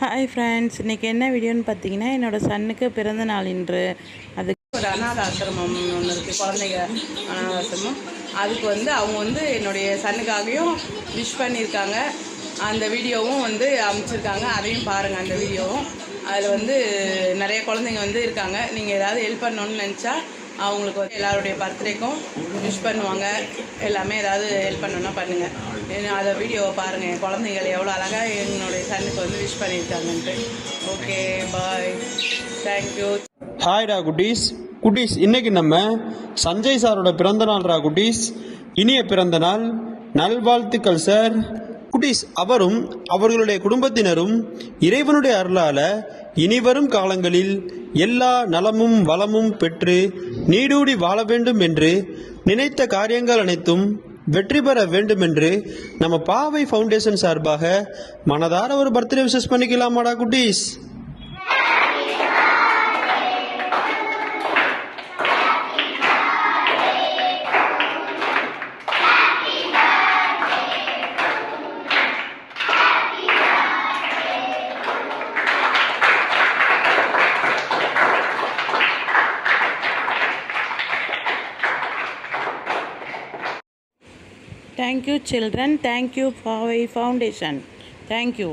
Hi friends, இன்றைக்கி என்ன வீடியோன்னு பார்த்தீங்கன்னா, என்னோடய சன்னுக்கு பிறந்த நாள் இன்று. அதுக்கு ஒரு அநாத ஆசிரமம் ஒன்று இருக்குது, குழந்தைங்க அநாத ஆசிரமம். அதுக்கு அவங்க என்னுடைய சன்னுக்காகவும் விஷ் பண்ணியிருக்காங்க. அந்த வீடியோவும் அமைச்சிருக்காங்க, அதையும் பாருங்கள். அந்த வீடியோவும் அதில் நிறைய குழந்தைங்க இருக்காங்க. நீங்கள் ஏதாவது ஹெல்ப் பண்ணணுன்னு நினச்சா அவங்களுக்கு எல்லாருடைய பர்த்டேக்கும் விஷ் பண்ணுவாங்க. எல்லாமே ஏதாவது ஹெல்ப் பண்ணணுன்னா பண்ணுங்கள். அதை வீடியோவை பாருங்கள். என் குழந்தைகள் எவ்வளோ அழகாக என்னுடைய சன்னுக்கு விஷ் பண்ணியிருக்காங்கன்ட்டு. ஓகே, பாய், தேங்க்யூ. ஹாய்டா குட்டீஸ். குட்டீஸ், இன்னைக்கு நம்ம சஞ்சய் சாரோட பிறந்த நாள்ரா குட்டீஸ். இனிய பிறந்த நாள் நல்வாழ்த்துக்கள் சார். குட்டீஸ், அவரும் அவர்களுடைய குடும்பத்தினரும் இறைவனுடைய அருளால இனிவரும் காலங்களில் எல்லா நலமும் வளமும் பெற்று நீடூடி வாழ வேண்டும் என்று நினைத்த காரியங்கள் அனைத்தும் வெற்றி பெற வேண்டும் என்று நம்ம பாவை ஃபவுண்டேஷன் சார்பாக மனதார ஒரு பர்த்டே விஷஸ் பண்ணிக்கலாமாடா குட்டீஸ்? Thank you children, thank you Pavai Foundation, thank you.